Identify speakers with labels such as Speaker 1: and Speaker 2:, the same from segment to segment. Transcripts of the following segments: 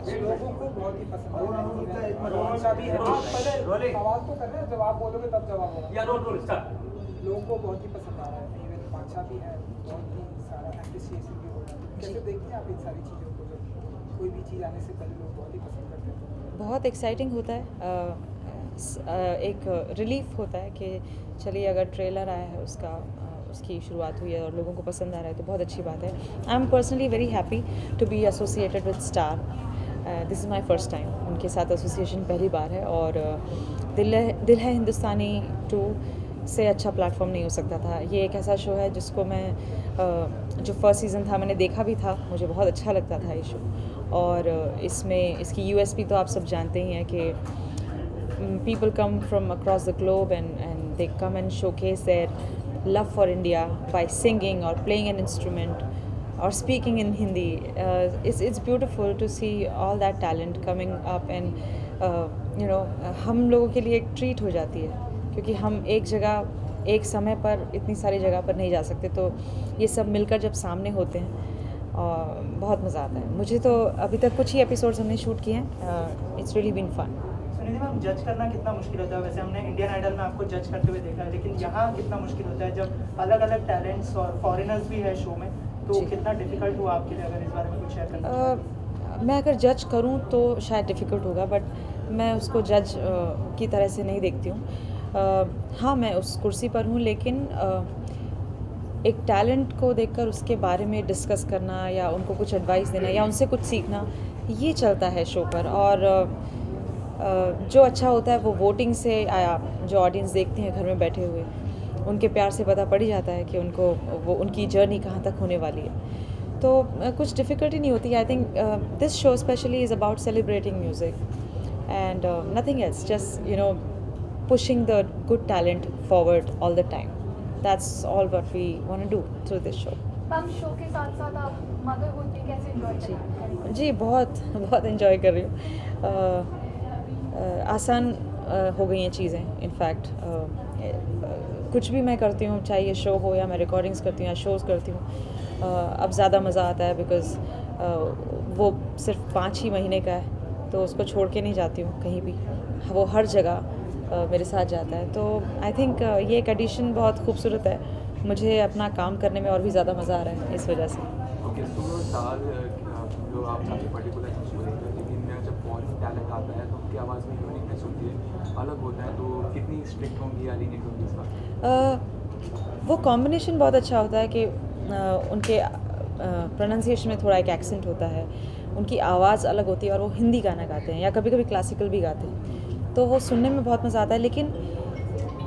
Speaker 1: लोगों को बहुत ही पसंद आया भी है। पहले सवाल तो कर रहे हैं, जवाब बोलोगे तब जवाब होगा। लोगों को बहुत ही पसंद आ रहा है, इवन बादशाह भी है, बहुत ही सारा एप्रिसिएशन भी हो रहा है। कैसे देखते हैं आप इन सारी चीज़ों को, जब कोई भी चीज़ आने से पहले लोग बहुत ही पसंद करते हैं?
Speaker 2: बहुत एक्साइटिंग होता है, एक रिलीफ होता है कि चलिए अगर ट्रेलर आया है उसकी शुरुआत हुई है और लोगों को पसंद आ रहा है तो बहुत अच्छी बात है। I am personally very happy to be associated with Star. This is my first time, उनके साथ एसोसिएशन पहली बार है और दिल है हिंदुस्तानी 2 से अच्छा प्लेटफॉर्म नहीं हो सकता था। ये एक ऐसा शो है जिसको मैं जो फर्स्ट सीज़न था मैंने देखा भी था, मुझे बहुत अच्छा लगता था ये शो। और इसमें इसकी यूएसपी तो आप सब जानते ही हैं कि people come from across the globe and they come and showcase their love for India by singing or playing an instrument or speaking in Hindi. It's beautiful to see all that talent coming up and हम लोगों के लिए एक treat हो जाती है क्योंकि हम एक जगह एक समय पर इतनी सारी जगह पर नहीं जा सकते, तो ये सब मिलकर जब सामने होते हैं और बहुत मज़ा आता है। मुझे तो अभी तक कुछ ही एपिसोड्स हमने शूट किए हैं। It's really been fun.
Speaker 3: Sunidhi ma'am, जज करना कितना मुश्किल होता है? वैसे हमने इंडियन आइडल में आपको जज करते हुए देखा है, लेकिन यहाँ कितना मुश्किल होता है जब अलग अलग टैलेंट्स और फॉरेनर्स भी है शो में, तो कितना डिफिकल्ट हुआ आपके लिए? अगर इस बारे में कुछ शेयर करना।
Speaker 2: मैं अगर जज करूँ तो शायद डिफ़िकल्ट होगा, बट मैं उसको जज की तरह से नहीं देखती हूँ। हाँ, मैं उस कुर्सी पर हूँ, लेकिन एक टैलेंट को देखकर उसके बारे में डिस्कस करना या उनको कुछ एडवाइस देना या उनसे कुछ सीखना, ये चलता है शो पर। और जो अच्छा होता है वो वोटिंग से आया, जो ऑडियंस देखते हैं घर में बैठे हुए, उनके प्यार से पता पड़ ही जाता है कि उनकी जर्नी कहाँ तक होने वाली है। तो कुछ डिफ़िकल्टी नहीं होती। I think this show specially is about celebrating music and nothing else, just pushing the good talent forward all the time. That's all what we want to do through this show.
Speaker 4: Ma'am, show के साथ साथ आप motherhood भी कैसे enjoy कर रही हैं?
Speaker 2: जी, बहुत एंजॉय कर रही हूँ। आसान हो गई हैं चीज़ें। इनफैक्ट कुछ भी मैं करती हूँ, चाहे ये शो हो या मैं रिकॉर्डिंग्स करती हूँ या शोज़ करती हूँ, अब ज़्यादा मज़ा आता है बिकॉज़ वो सिर्फ 5 ही महीने का है, तो उसको छोड़ के नहीं जाती हूँ कहीं भी, वो हर जगह मेरे साथ जाता है। तो आई थिंक ये एक एडिशन बहुत खूबसूरत है। मुझे अपना काम करने में और भी ज़्यादा मज़ा आ रहा है इस वजह से।
Speaker 5: ओके, तो स्टार जो आप काफ़ी पर्टिकुलर चीज़ को देखते हैं, लेकिन जब फॉरेन टैलेंट आता है तो उनकी आवाज़ में यूनिकनेस होती है, अलग होता है, तो कितनी स्ट्रिक्ट होंगी या लीनियंट होंगी इस बात?
Speaker 2: वो कॉम्बिनेशन बहुत अच्छा होता है कि उनके प्रोनाउंसिएशन में थोड़ा एक एक्सेंट होता है, उनकी आवाज़ अलग होती है और वो हिंदी गाना गाते हैं या कभी कभी क्लासिकल भी गाते हैं, तो वो सुनने में बहुत मज़ा आता है। लेकिन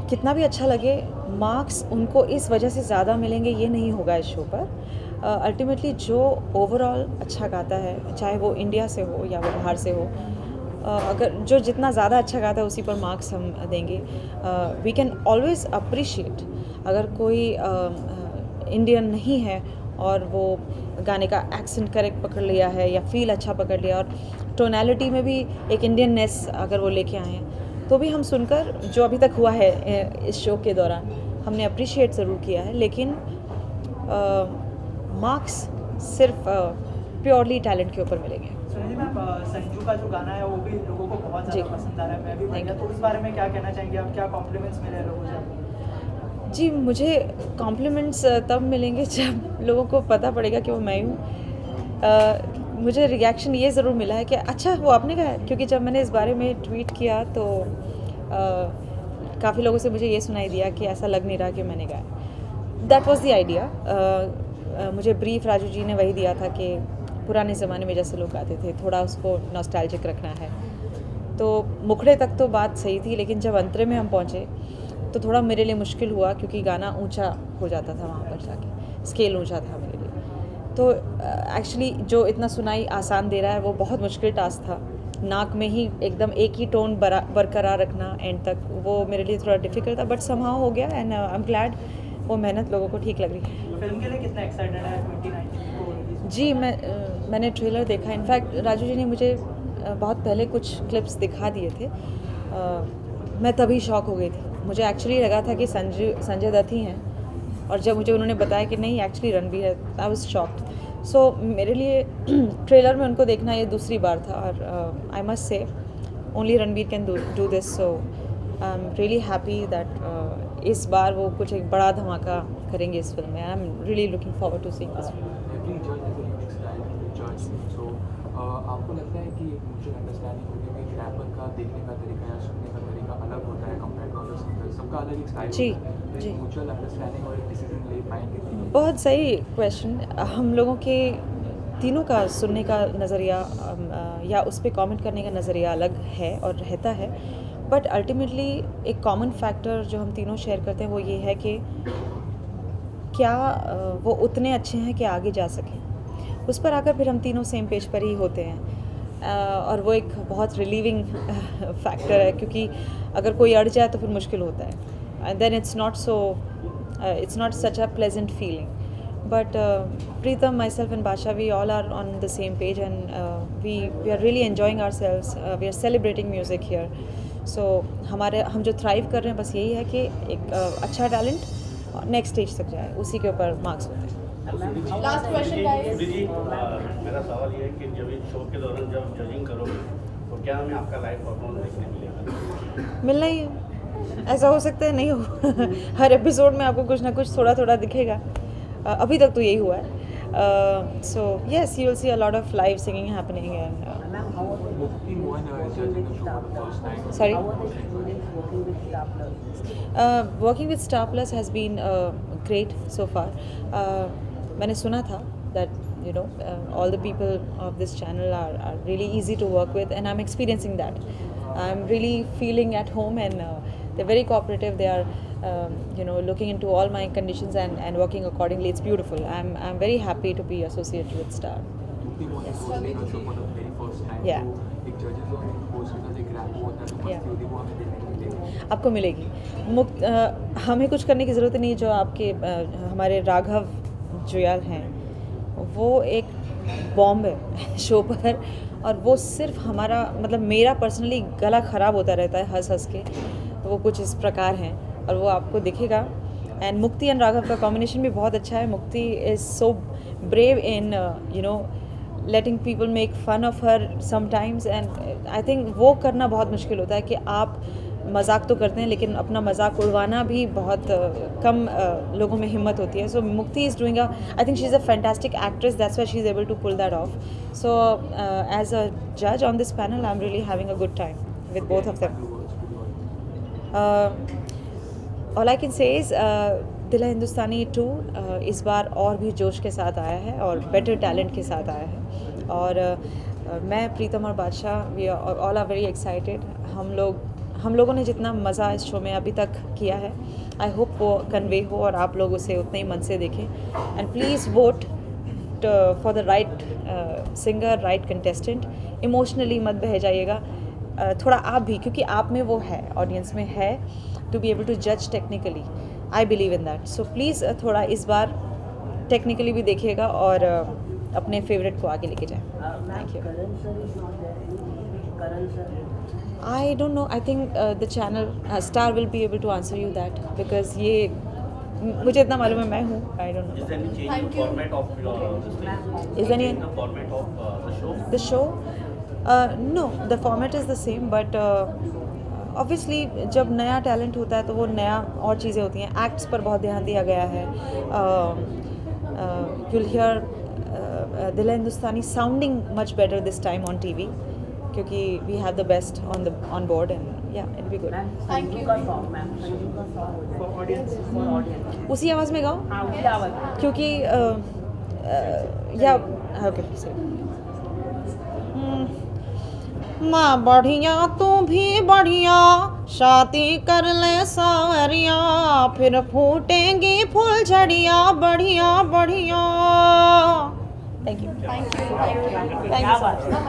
Speaker 2: कितना भी अच्छा लगे, मार्क्स उनको इस वजह से ज़्यादा मिलेंगे ये नहीं होगा इस शो पर। अल्टीमेटली जो ओवरऑल अच्छा गाता है, चाहे वो इंडिया से हो या वो बाहर से हो, अगर जो जितना ज़्यादा अच्छा गाता है उसी पर मार्क्स हम देंगे। वी कैन ऑलवेज़ अप्रिशिएट अगर कोई इंडियन नहीं है और वो गाने का एक्सेंट करेक्ट पकड़ लिया है या फील अच्छा पकड़ लिया और टोनैलिटी में भी एक इंडियननेस अगर वो लेके आए हैं, तो भी हम सुनकर, जो अभी तक हुआ है इस शो के दौरान, हमने अप्रिशिएट ज़रूर किया है। लेकिन मार्क्स सिर्फ प्योरली टैलेंट के ऊपर मिलेंगे।
Speaker 3: सुनिधि मैम, संजू का जो गाना है वो भी लोगों को बहुत ज़्यादा पसंद आ रहा है, मैं भी बढ़िया, तो इस बारे में क्या कहना चाहेंगे आप? क्या कॉम्प्लीमेंट्स मिले लोगों से?
Speaker 2: जी, मुझे कॉम्प्लीमेंट्स तब मिलेंगे जब लोगों को पता पड़ेगा कि वो मैं हूँ। मुझे रिएक्शन ये ज़रूर मिला है कि अच्छा वो आपने गाया, क्योंकि जब मैंने इस बारे में ट्वीट किया तो काफ़ी लोगों से मुझे ये सुनाई दिया कि ऐसा लग नहीं रहा कि मैंने गाया। That was the idea. मुझे ब्रीफ राजू जी ने वही दिया था कि पुराने ज़माने में जैसे लोग गाते थे, थोड़ा उसको नॉस्टैल्जिक रखना है। तो मुखड़े तक तो बात सही थी, लेकिन जब अंतरे में हम पहुँचे तो थोड़ा मेरे लिए मुश्किल हुआ, क्योंकि गाना ऊंचा हो जाता था वहाँ पर जाके, स्केल ऊंचा था मेरे लिए। तो एक्चुअली जो इतना सुनाई आसान दे रहा है वो बहुत मुश्किल टास्क था। नाक में ही एकदम एक ही टोन बरकरार रखना एंड तक, वो मेरे लिए थोड़ा डिफिकल्ट था, बट समहाउ हो गया एंड आई एम ग्लैड वो मेहनत लोगों को ठीक लग रही है।
Speaker 3: फिल्म के लिए कितना एक्साइटेड है 2019 को?
Speaker 2: जी, मैंने ट्रेलर देखा। इनफैक्ट राजू जी ने मुझे बहुत पहले कुछ क्लिप्स दिखा दिए थे। मैं तभी शॉक हो गई थी। मुझे एक्चुअली लगा था कि संजय दत्त ही हैं, और जब मुझे उन्होंने बताया कि नहीं एक्चुअली रणबीर है, आई वाज शॉक्ड। सो मेरे लिए ट्रेलर में उनको देखना ये दूसरी बार था और I must say only Ranbir can do this, so I am really happy that इस बार वो कुछ एक बड़ा धमाका करेंगे इस फिल्म में. I am really looking forward to seeing this film.
Speaker 5: Every judge has a unique style to judge. So, आपको लगता है कि एक म्यूचुअल अंडरस्टैंडिंग होगी कि रैपर का देखने का तरीका या सुनने का तरीका अलग होता है कंपेयर टू अदर सिंगर्स, सबका अलग एक स्टाइल
Speaker 2: जी,
Speaker 5: होता है.
Speaker 2: जी.
Speaker 5: म्यूचुअल अंडरस्टैंडिंग और एक डिसीजन ले पाएंगे.
Speaker 2: बहुत सही क्वेश्चन. हम लोगों के तीनों का सुनने का नज़रिया या उस पर कमेंट करने का नज़रिया अलग है और रहता है, बट अल्टीमेटली एक कॉमन फैक्टर जो हम तीनों शेयर करते हैं वो ये है कि क्या वो उतने अच्छे हैं कि आगे जा सकें. उस पर आकर फिर हम तीनों सेम पेज पर ही होते हैं और वो एक बहुत रिलीविंग फैक्टर है, क्योंकि अगर कोई अड़ जाए तो फिर मुश्किल होता है. Then it's not such a pleasant feeling. But Pritam, myself and Badshah, we all are on the same page and we are really enjoying ourselves. We are celebrating music here. So हम जो thrive कर रहे हैं बस यही है कि एक अच्छा टैलेंट नेक्स्ट स्टेज तक जाए, उसी के ऊपर मार्क्स होते हैं.
Speaker 4: Last question guys.
Speaker 6: जी, मेरा सवाल ये है कि जब इस शो के दौरान जब जजिंग करोगे तो क्या हमें आपका लाइव परफॉर्मेंस देखने मिलेगा?
Speaker 2: मिलना ही है. ऐसा हो सकता है नहीं हो. हर एपिसोड में आपको कुछ ना कुछ थोड़ा थोड़ा दिखेगा. अभी तक तो यही हुआ है. So yes, you will see a lot of live singing happening and
Speaker 5: Mufti Mohan is judging the show for the first time.
Speaker 2: Sorry? Working with Star Plus has been great so far. मैंने सुना था that all the people of this channel are really easy to work with, and I'm experiencing that. I'm really feeling at home, and they're very cooperative. They are looking into all my conditions and working accordingly. It's beautiful. I'm very happy to be associated with Star.
Speaker 5: Mufti Mohan is hosting a show for the very first time.
Speaker 2: Yeah.
Speaker 5: तो एक judges और एक host के साथ एक rap होता है, तो
Speaker 2: Yeah.
Speaker 5: मस्ती होती है, वो हमें देखने को मिलेगी.
Speaker 2: आपको मिलेगी. हमें कुछ करने की ज़रूरत नहीं. जो आपके हमारे राघव जुयाल हैं वो एक बॉम्ब है शो पर, और वो सिर्फ हमारा मतलब मेरा पर्सनली गला ख़राब होता रहता है हंस हंस के. तो वो कुछ इस प्रकार हैं और वो आपको दिखेगा. एंड मुक्ति एंड राघव का कॉम्बिनेशन भी बहुत अच्छा है. Mukti is so brave in letting people make fun of her sometimes, and I think वो करना बहुत मुश्किल होता है कि आप मजाक तो करते हैं लेकिन अपना मजाक उड़वाना भी बहुत कम लोगों में हिम्मत होती है. So Mukti is doing I think she is a fantastic actress. That's why she is able to pull that off. So as a जज on this panel I am really having a good time with both of them. All I can say is Dil Hai हिंदुस्तानी 2 इस बार और भी जोश के साथ आया है और बेटर टैलेंट के साथ आया है. और मैं, प्रीतम और Badshah, we all are very excited. हम लोगों ने जितना मज़ा इस शो में अभी तक किया है, आई होप वो कन्वे हो और आप लोग उसे उतने ही मन से देखें. And please vote for the right singer, right contestant. Emotionally मत बह जाइएगा. थोड़ा आप भी, क्योंकि आप में वो है, ऑडियंस में है, टू बी एबल टू जज technically. I believe in that. So please थोड़ा इस बार टेक्निकली भी देखिएगा और अपने फेवरेट को आगे लेके जाएं. Thank you. I don't know. I think the channel Star will be able to answer you that, because ये मुझे इतना मालूम है, मैं हूँ. I don't know.
Speaker 6: Is there any change in the format of this thing?
Speaker 2: Is there any
Speaker 6: in the format of the show?
Speaker 2: the show? No, the format is the same, but obviously जब नया talent होता है तो वो नया और चीज़ें होती हैं. एक्ट्स पर बहुत ध्यान दिया गया है. You'll hear दिल है हिंदुस्तानी sounding much better this time on TV, क्योंकि we have the best on board, and yeah, it'll be good.
Speaker 4: Thank you.
Speaker 3: For audience.
Speaker 2: उसी आवाज़ में गाओ, क्योंकि या ओके. माँ बढ़िया तू भी बढ़िया, शादी कर ले सावरिया, फिर फूटेंगी फुलझड़िया बढ़िया बढ़िया. Thank you.
Speaker 4: Thank you.
Speaker 2: Thank you so much.
Speaker 4: ना